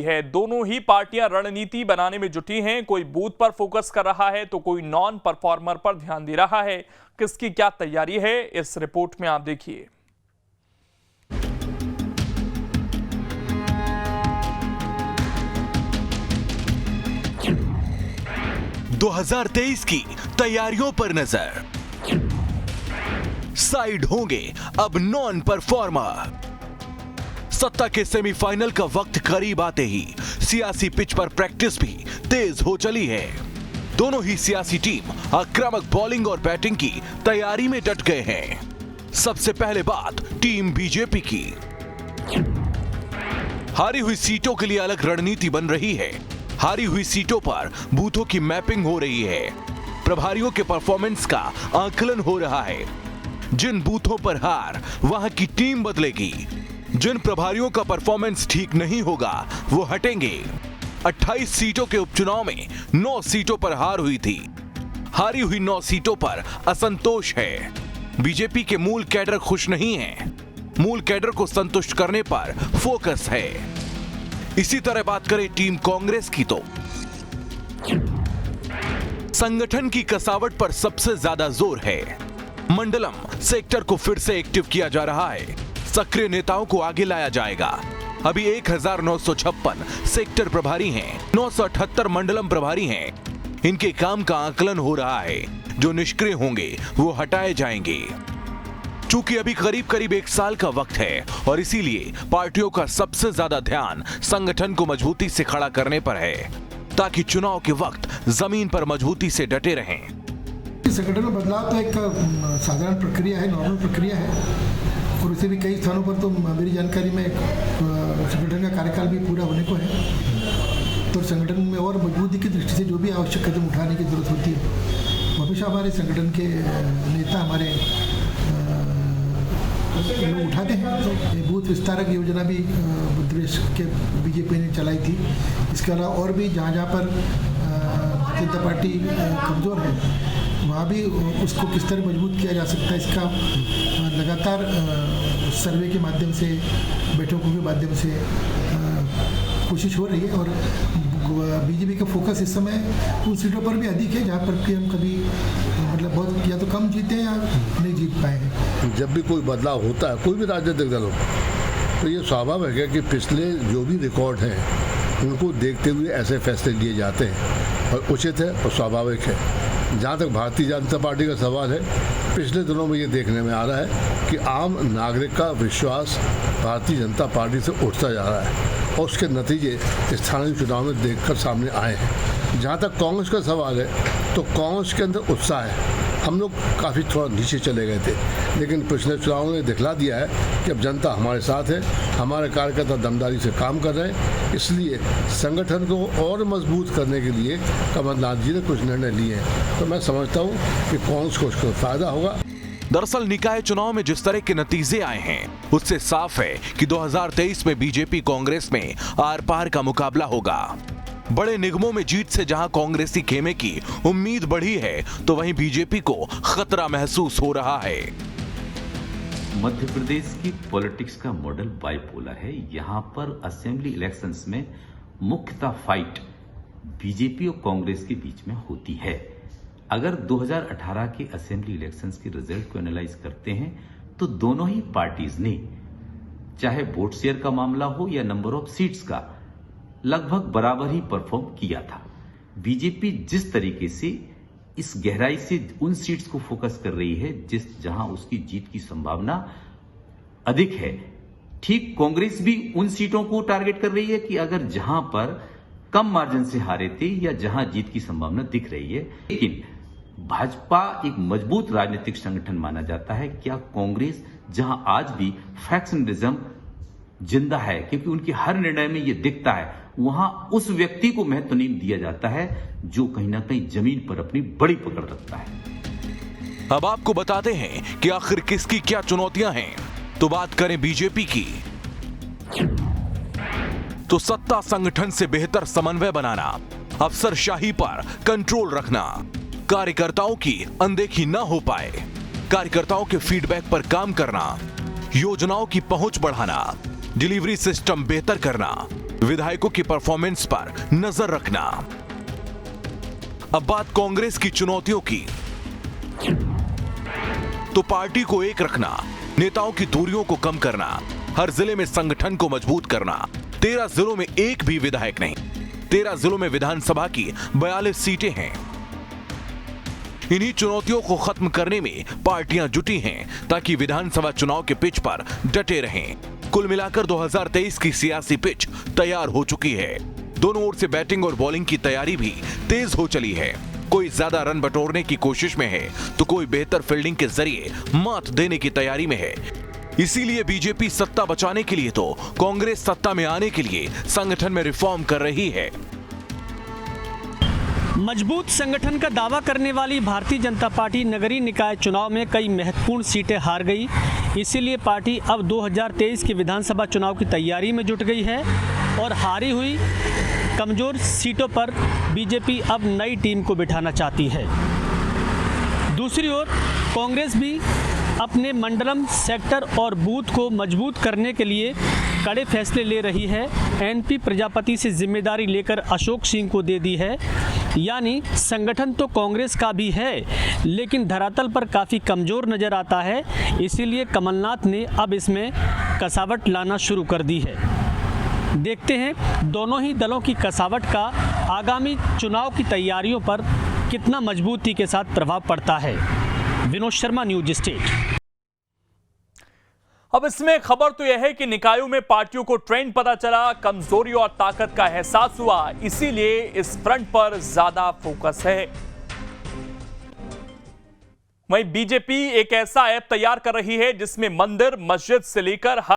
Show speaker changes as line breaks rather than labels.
है। दोनों ही पार्टियां रणनीति बनाने में जुटी हैं। कोई बूथ पर फोकस कर रहा है तो कोई नॉन परफॉर्मर पर ध्यान दे रहा है। किसकी क्या तैयारी है, इस रिपोर्ट में आप देखिए।
– 2023 की तैयारियों पर नजर। साइड होंगे अब नॉन परफॉर्मर। सत्ता के सेमीफाइनल का वक्त करीब आते ही सियासी पिच पर प्रैक्टिस भी तेज हो चली है। दोनों ही सियासी टीम आक्रामक बॉलिंग और बैटिंग की तैयारी में डट गए हैं। सबसे पहले बात टीम बीजेपी की। हारी हुई सीटों के लिए अलग रणनीति बन रही है। हारी हुई सीटों पर बूथों की मैपिंग हो रही है। प्रभारियों के परफॉर्मेंस का आकलन हो रहा है। जिन बूथों पर हार, वहां की टीम बदलेगी। जिन प्रभारियों का परफॉर्मेंस ठीक नहीं होगा वो हटेंगे। 28 सीटों के उपचुनाव में 9 सीटों पर हार हुई थी। हारी हुई 9 सीटों पर असंतोष है। बीजेपी के मूल कैडर खुश नहीं है। मूल कैडर को संतुष्ट करने पर फोकस है। इसी तरह बात करें टीम कांग्रेस की तो संगठन की कसावट पर सबसे ज्यादा जोर है। मंडलम सेक्टर को फिर से एक्टिव किया जा रहा है। सक्रिय नेताओं को आगे लाया जाएगा। अभी 1956 सेक्टर प्रभारी हैं, 978 मंडलम प्रभारी हैं। इनके काम का आकलन हो रहा है। जो निष्क्रिय होंगे वो हटाए जाएंगे। चूंकि अभी करीब करीब 1 साल का वक्त है और इसीलिए पार्टियों का सबसे ज्यादा ध्यान संगठन को मजबूती से खड़ा करने पर है, ताकि चुनाव के वक्त जमीन पर मजबूती से डटे रहें।
संगठन में बदलाव तो एक साधारण प्रक्रिया है, नॉर्मल प्रक्रिया है और उसे भी कई स्थानों पर तो मेरी जानकारी में संगठन का कार्यकाल भी पूरा होने को है। तो संगठन में और मजबूती की दृष्टि से जो भी आवश्यक कदम उठाने की जरूरत होती है, हमेशा हमारे संगठन के नेता हमारे लोग उठाते हैं। तो बूथ विस्तारक योजना भी मध्य प्रदेश के बीजेपी ने चलाई थी। इसके अलावा और भी जहाँ जहाँ पर जनता पार्टी कमज़ोर है वहाँ भी उसको किस तरह मजबूत किया जा सकता है, इसका लगातार सर्वे के माध्यम से, बैठकों के माध्यम से कोशिश हो रही है। और बीजेपी का फोकस इस समय उन सीटों पर भी अधिक है जहाँ पर कि हम कभी मतलब बहुत या तो कम जीते हैं या नहीं जीत पाए हैं।
जब भी कोई बदलाव होता है कोई भी राजनीतिक दल हो, तो ये स्वाभाविक है कि पिछले जो भी रिकॉर्ड हैं उनको देखते हुए ऐसे फैसले लिए जाते हैं और उचित है और स्वाभाविक है। जहाँ तक भारतीय जनता पार्टी का सवाल है, पिछले दिनों में ये देखने में आ रहा है कि आम नागरिक का विश्वास भारतीय जनता पार्टी से उठता जा रहा है और उसके नतीजे स्थानीय चुनाव में देखकर सामने आए हैं। जहाँ तक कांग्रेस का सवाल है तो कांग्रेस के अंदर उत्साह है। हम लोग काफ़ी थोड़ा नीचे चले गए थे, लेकिन पिछले चुनाव ने दिखला दिया है कि अब जनता हमारे साथ है, हमारे कार्यकर्ता दमदारी से काम कर रहे हैं। इसलिए संगठन को और मजबूत करने के लिए कमलनाथ जी ने कुछ निर्णय लिए हैं। तो मैं समझता हूँ कि कांग्रेस को उसका फायदा होगा।
दरअसल निकाय चुनाव में जिस तरह के नतीजे आए हैं उससे साफ है कि 2023 में बीजेपी कांग्रेस में आर पार का मुकाबला होगा। बड़े निगमों में जीत से जहां कांग्रेसी खेमे की उम्मीद बढ़ी है, तो वहीं बीजेपी को खतरा महसूस हो रहा है।
मध्य प्रदेश की पॉलिटिक्स का मॉडल बाइपोलर है। यहाँ पर असेंबली इलेक्शंस में मुख्यतः फाइट बीजेपी और कांग्रेस के बीच में होती है। अगर 2018 के असेंबली इलेक्शंस के रिजल्ट को एनालाइज करते हैं तो दोनों ही पार्टीज ने, चाहे वोट शेयर का मामला हो या नंबर ऑफ सीट्स का, लगभग बराबर ही परफॉर्म किया था। बीजेपी जिस तरीके से इस गहराई से उन सीट्स को फोकस कर रही है जहां उसकी जीत की संभावना अधिक है, ठीक कांग्रेस भी उन सीटों को टारगेट कर रही है कि अगर जहां पर कम मार्जिन से हारे थे या जहां जीत की संभावना दिख रही है। लेकिन भाजपा एक मजबूत राजनीतिक संगठन माना जाता है। क्या कांग्रेस, जहां आज भी फैक्शनिज्म जिंदा है, क्योंकि उनके हर निर्णय में यह दिखता है, वहां उस व्यक्ति को महत्व नहीं दिया जाता है जो कहीं ना कहीं जमीन पर अपनी बड़ी पकड़ रखता है।
अब आपको बताते हैं कि आखिर किसकी क्या चुनौतियां हैं। तो बात करें बीजेपी की, तो सत्ता संगठन से बेहतर समन्वय बनाना, अफसरशाही पर कंट्रोल रखना, कार्यकर्ताओं की अनदेखी न हो पाए, कार्यकर्ताओं के फीडबैक पर काम करना, योजनाओं की पहुंच बढ़ाना, डिलीवरी सिस्टम बेहतर करना, विधायकों की परफॉर्मेंस पर नजर रखना। अब बात कांग्रेस की चुनौतियों की, तो पार्टी को एक रखना, नेताओं की दूरियों को कम करना, हर जिले में संगठन को मजबूत करना। 13 जिलों में एक भी विधायक नहीं, 13 जिलों में विधानसभा की 42 सीटें हैं। इन्हीं चुनौतियों को खत्म करने में पार्टियां जुटी हैं ताकि विधानसभा चुनाव के पिच पर डटे रहें। कुल मिलाकर 2023 की सियासी पिच तैयार हो चुकी है। दोनों ओर से बैटिंग और बॉलिंग की तैयारी भी तेज हो चली है। कोई ज्यादा रन बटोरने की कोशिश में है तो कोई बेहतर फील्डिंग के जरिए मात देने की तैयारी में है। इसीलिए बीजेपी सत्ता बचाने के लिए तो कांग्रेस सत्ता में आने के लिए संगठन में रिफॉर्म कर रही है।
मजबूत संगठन का दावा करने वाली भारतीय जनता पार्टी नगरीय निकाय चुनाव में कई महत्वपूर्ण सीटें हार गई। इसीलिए पार्टी अब 2023 के विधानसभा चुनाव की तैयारी में जुट गई है और हारी हुई कमजोर सीटों पर बीजेपी अब नई टीम को बिठाना चाहती है। दूसरी ओर कांग्रेस भी अपने मंडलम, सेक्टर और बूथ को मजबूत करने के लिए कड़े फैसले ले रही है। एनपी प्रजापति से जिम्मेदारी लेकर अशोक सिंह को दे दी है। यानी संगठन तो कांग्रेस का भी है, लेकिन धरातल पर काफ़ी कमज़ोर नज़र आता है। इसीलिए कमलनाथ ने अब इसमें कसावट लाना शुरू कर दी है। देखते हैं दोनों ही दलों की कसावट का आगामी चुनाव की तैयारियों पर कितना मजबूती के साथ प्रभाव पड़ता है। Vinod Sharma, news state.
अब इसमें खबर तो यह है कि निकायों में पार्टियों को ट्रेंड पता चला, कमजोरी और ताकत का एहसास हुआ, इसीलिए इस फ्रंट पर ज्यादा फोकस है। वहीं बीजेपी एक ऐसा ऐप तैयार कर रही है जिसमें मंदिर, मस्जिद से लेकर